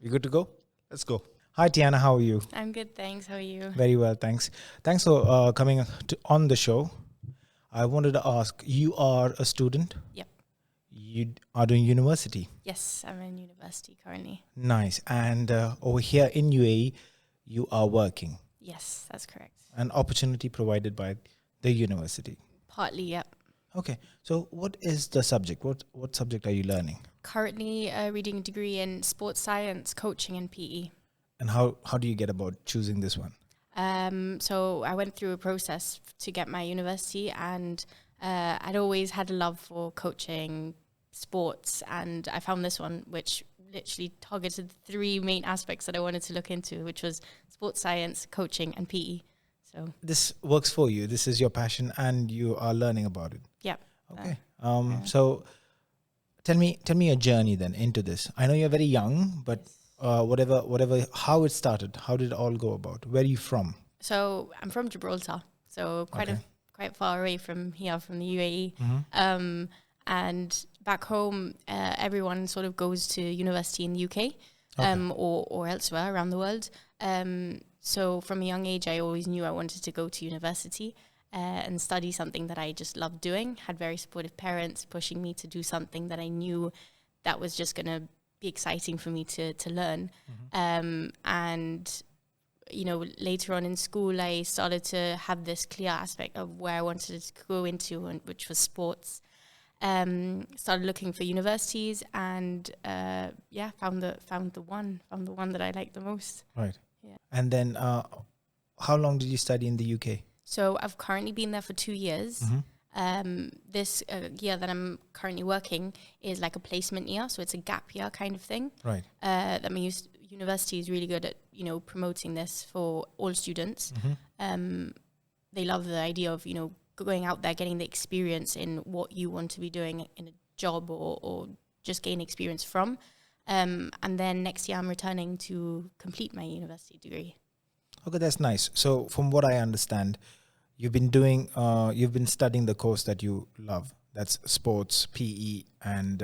You good to go? Let's go. Hi, Tiana. How are you? I'm good, thanks. How are you? Very well, thanks. Thanks for coming on the show. I wanted to ask, you are a student? Yep. You are doing university? Yes, I'm in university currently. Nice. And over here in UAE, you are working. Yes, that's correct. An opportunity provided by the university. Partly, yep. Okay. So what is the subject? What subject are you learning? Currently reading a degree in sports science, coaching and PE. And how do you get about choosing this one? So I went through a process to get my university, and I'd always had a love for coaching, sports, and I found this one which literally targeted the three main aspects that I wanted to look into, which was sports science, coaching and PE. So this works for you. This is your passion and you are learning about it. yeah. Okay. So tell me your journey then into this. I know you're very young, but whatever, how it started, how did it all go about? Where are you from? So I'm from Gibraltar, so quite far away from here, from the UAE. Mm-hmm. And back home, everyone sort of goes to university in the UK, or elsewhere around the world. So from a young age, I always knew I wanted to go to university and study something that I just loved doing. Had very supportive parents pushing me to do something that I knew that was just going to be exciting for me to learn. Mm-hmm. And you know, later on in school, I started to have this clear aspect of where I wanted to go into, and which was sports. Started looking for universities, and found the one that I liked the most. Right. Yeah. And then how long did you study in the UK? So I've currently been there for 2 years. Mm-hmm. This year that I'm currently working is like a placement year, so it's a gap year kind of thing. Right. That means university is really good at, you know, promoting this for all students. Mm-hmm. They love the idea of, you know, going out there, getting the experience in what you want to be doing in a job, or just gain experience from. And then next year I'm returning to complete my university degree. Okay, that's nice. So from what I understand, you've been studying the course that you love. That's sports, PE, and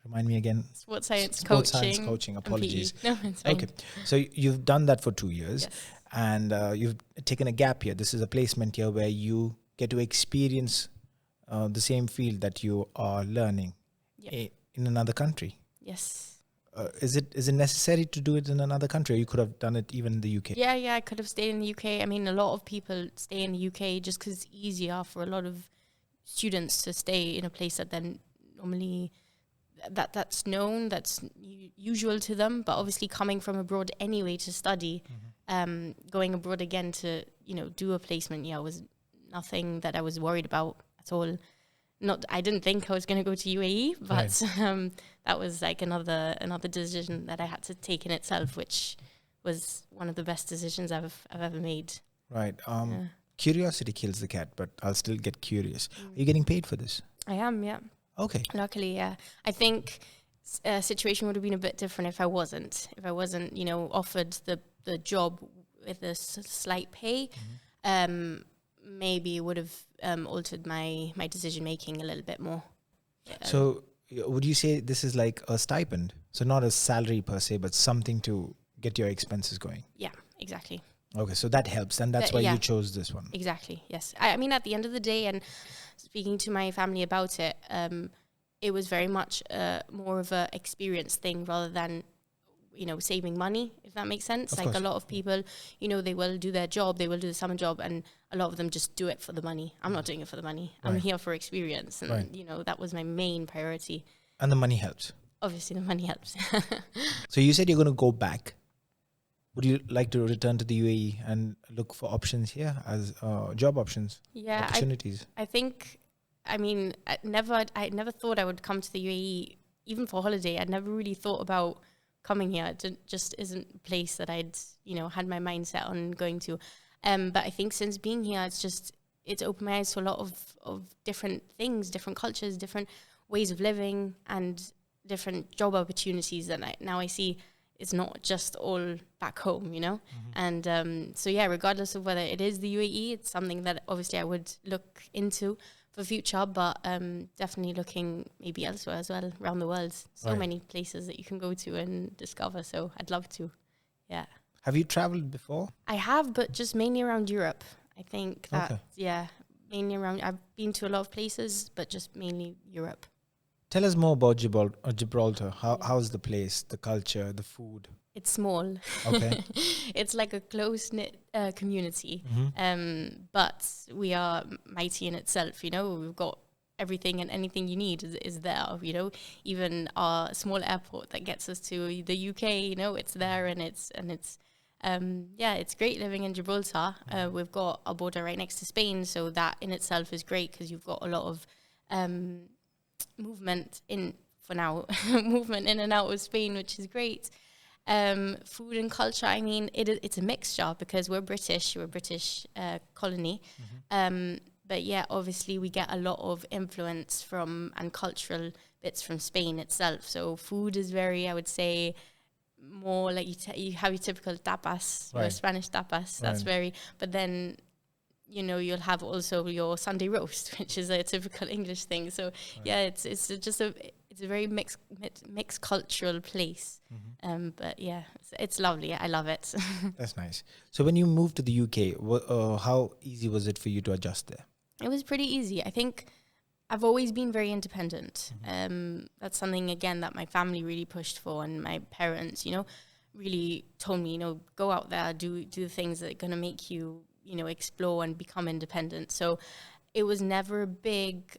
remind me again. Sports science, Sports coaching, science, coaching. and Apologies. PE. No, it's fine. Okay, so you've done that for 2 years, Yes. and you've taken a gap year. This is a placement year where you get to experience the same field that you are learning in another country. Yes. Is it necessary to do it in another country, or you could have done it even in the UK? Yeah, I could have stayed in the UK. I mean, a lot of people stay in the UK just because it's easier for a lot of students to stay in a place that then normally that's known, that's usual to them. But obviously, coming from abroad anyway to study, going abroad again to, you know, do a placement year was nothing that I was worried about at all. I didn't think I was going to go to UAE, but that was like another decision that I had to take in itself, which was one of the best decisions I've ever made. Right. Curiosity kills the cat, but I'll still get curious. Are you getting paid for this? I am, yeah. Okay. Luckily, yeah. I think situation would have been a bit different if I wasn't, you know, offered the job with a slight pay. Maybe it would have altered my decision making a little bit more. So would you say this is like a stipend? So not a salary per se, but something to get your expenses going? Yeah, exactly. Okay, so that helps, and that's why you chose this one. Exactly, yes. I mean, at the end of the day, and speaking to my family about it, it was very much more of a experience thing rather than, you know, saving money, if that makes sense. Of like course. a lot of people, you know, they will do their job, they will do the summer job, and a lot of them just do it for the money. I'm not doing it for the money. Right. I'm here for experience. And, you know, that was my main priority. And the money helps. Obviously, the money helps. So you said you're going to go back. Would you like to return to the UAE and look for options here as job options, opportunities? I think, I mean, I never thought I would come to the UAE, even for holiday. I'd never really thought about coming here. It just isn't a place that I'd, you know, had my mind set on going to. But I think since being here, it's opened my eyes to a lot of different things, different cultures, different ways of living, and different job opportunities that now I see it's not just all back home, you know? And so, yeah, regardless of whether it is the UAE, it's something that obviously I would look into for future, but definitely looking maybe elsewhere as well, around the world. So Right. many places that you can go to and discover. So I'd love to. Yeah. Have you traveled before? I have, but just mainly around Europe. I think that, Okay. yeah, mainly around, I've been to a lot of places, but just mainly Europe. Tell us more about Gibraltar. Yeah. How's the place, the culture, the food? It's small. Okay. It's like a close-knit community. But we are mighty in itself, you know. We've got everything and anything you need is there, you know. Even our small airport that gets us to the UK, you know, it's there, and it's yeah, it's great living in Gibraltar. We've got a border right next to Spain, so that in itself is great because you've got a lot of movement in, for now, movement in and out of Spain, which is great. Food and culture, I mean, it's a mixture because we're a British colony. But yeah, obviously we get a lot of influence from and cultural bits from Spain itself. So food is very, I would say, more like you have your typical tapas, your Right. Spanish tapas. That's Right. very, but then, you know, you'll have also your Sunday roast, which is a typical English thing. So yeah, it's just it's a very mixed cultural place. But yeah, it's lovely. I love it. That's nice. So when you moved to the UK, how easy was it for you to adjust there? It was pretty easy. I think I've always been very independent. That's something, again, that my family really pushed for, and my parents, you know, really told me, you know, go out there, do the things that are going to make you, you know, explore and become independent. So it was never a big,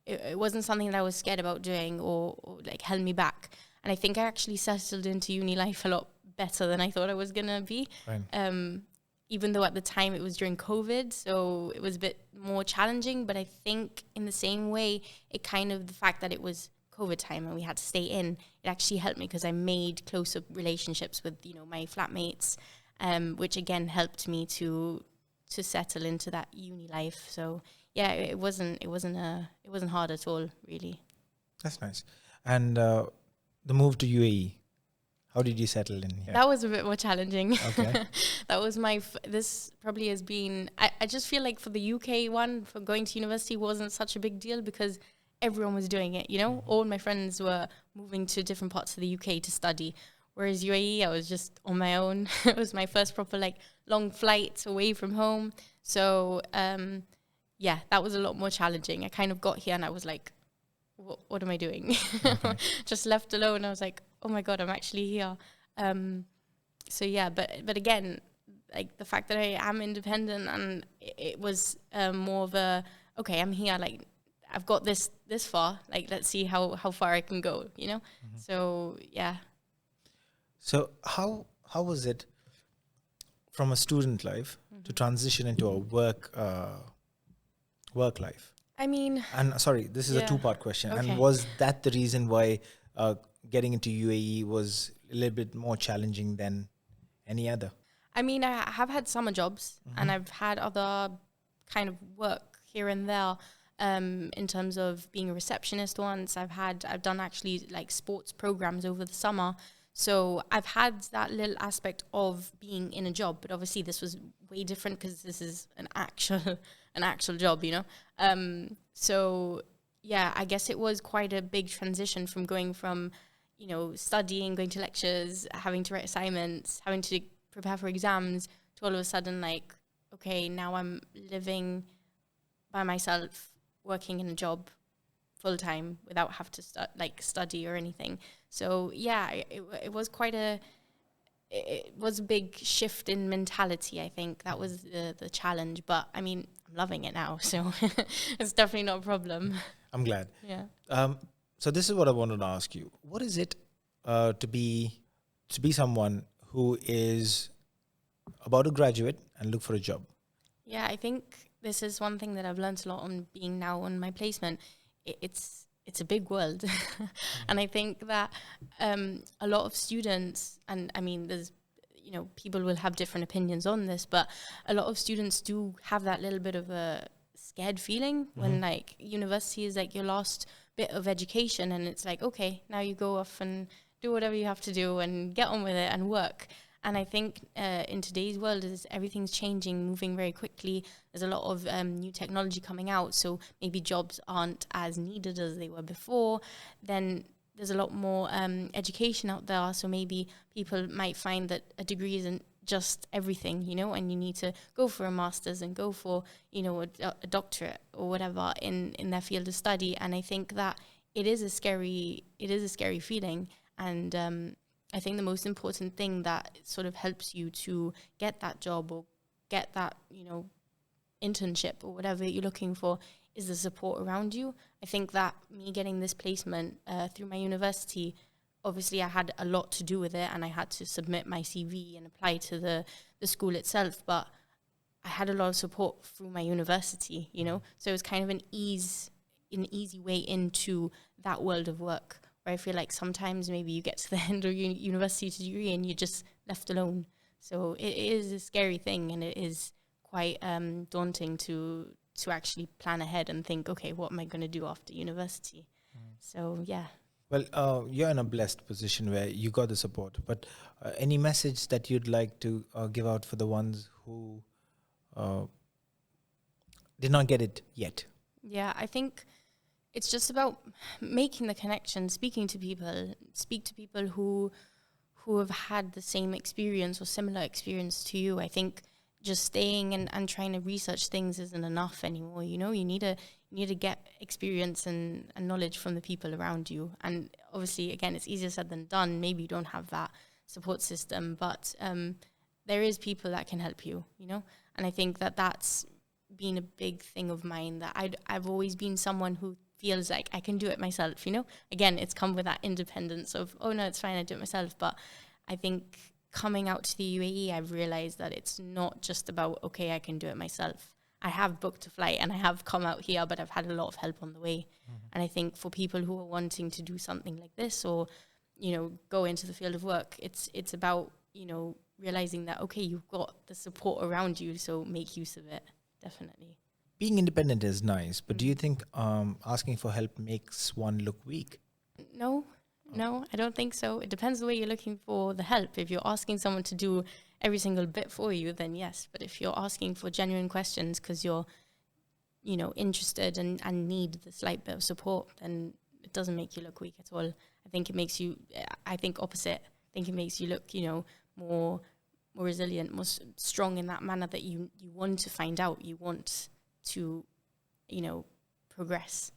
it wasn't something that I was scared about doing or like held me back. And I think I actually settled into uni life a lot better than I thought I was going to be. Right. Even though at the time it was during COVID, so it was a bit more challenging. But I think in the same way, it kind of, the fact that it was COVID time and we had to stay in, it actually helped me because I made closer relationships with, you know, my flatmates, which again helped me to settle into that uni life. So yeah, it wasn't hard at all, really. That's nice. And the move to UAE, how did you settle in here? That was a bit more challenging. Okay. That was this probably has been, I just feel like for the UK one, for going to university wasn't such a big deal because everyone was doing it, you know? All my friends were moving to different parts of the UK to study. Whereas UAE, I was just on my own. It was my first proper like long flight away from home. So yeah, that was a lot more challenging. I kind of got here and I was like, what am I doing? Okay. Just left alone. I was like, oh my God, I'm actually here. So yeah, but again, like the fact that I am independent, and it was more of a, okay, I'm here, like I've got this far, like let's see how far I can go, you know? So yeah. So how was it from a student life to transition into a work life? I mean, And sorry, this is a Yeah. two-part question. Okay. And was that the reason why getting into UAE was a little bit more challenging than any other? I mean, I have had summer jobs and I've had other kind of work here and there. In terms of being a receptionist once, I've done actually like sports programs over the summer. So I've had that little aspect of being in a job, but obviously this was way different because this is an actual job, you know? So yeah, I guess it was quite a big transition from going from, you know, studying, going to lectures, having to write assignments, having to prepare for exams, to all of a sudden like, okay, now I'm living by myself, working in a job full time without have to study or anything. So yeah, it was quite it was a big shift in mentality. I think that was the challenge, but I mean, I'm loving it now, so it's definitely not a problem. I'm glad. Yeah. So this is what I wanted to ask you. What is it to be someone who is about to graduate and look for a job? Yeah, I think this is one thing that I've learned a lot on being now on my placement. It's a big world. And I think that a lot of students, and I mean, there's, you know, people will have different opinions on this, but a lot of students do have that little bit of a scared feeling when like university is like your last bit of education, and it's like, okay, now you go off and do whatever you have to do and get on with it and work. And I think in today's world, as everything's changing, moving very quickly, there's a lot of new technology coming out. So maybe jobs aren't as needed as they were before. Then there's a lot more education out there. So maybe people might find that a degree isn't just everything, you know, and you need to go for a master's and go for, you know, a doctorate or whatever in their field of study. And I think that it is a scary feeling. And I think the most important thing that sort of helps you to get that job or get that, you know, internship or whatever you're looking for is the support around you. I think that me getting this placement through my university, obviously I had a lot to do with it, and I had to submit my CV and apply to the school itself, but I had a lot of support through my university, you know, so it was kind of an easy way into that world of work, where I feel like sometimes maybe you get to the end of your university degree and you're just left alone. So it is a scary thing, and it is quite daunting to actually plan ahead and think, okay, what am I going to do after university? So, yeah. Well, you're in a blessed position where you got the support, but any message that you'd like to give out for the ones who did not get it yet? Yeah, I think it's just about making the connection, speak to people who have had the same experience or similar experience to you. I think just staying and trying to research things isn't enough anymore. You know, you need to get experience and knowledge from the people around you. And obviously, again, it's easier said than done. Maybe you don't have that support system, but there is people that can help you, you know? And I think that that's been a big thing of mine, that I've always been someone who feels like I can do it myself, you know? Again, it's come with that independence of, oh no, it's fine, I do it myself. But I think coming out to the UAE, I've realized that it's not just about, okay, I can do it myself. I have booked a flight and I have come out here, but I've had a lot of help on the way. And I think for people who are wanting to do something like this, or, you know, go into the field of work, it's about, you know, realizing that, okay, you've got the support around you, so make use of it. Definitely. Being independent is nice, but do you think asking for help makes one look weak? No, I don't think so. It depends the way you're looking for the help. If you're asking someone to do every single bit for you, then yes. But if you're asking for genuine questions because you're, you know, interested and need the slight bit of support, then it doesn't make you look weak at all. I think it makes you, I think opposite. I think it makes you look, you know, more resilient, more strong in that manner, that you want to find out, you want to, you know, progress.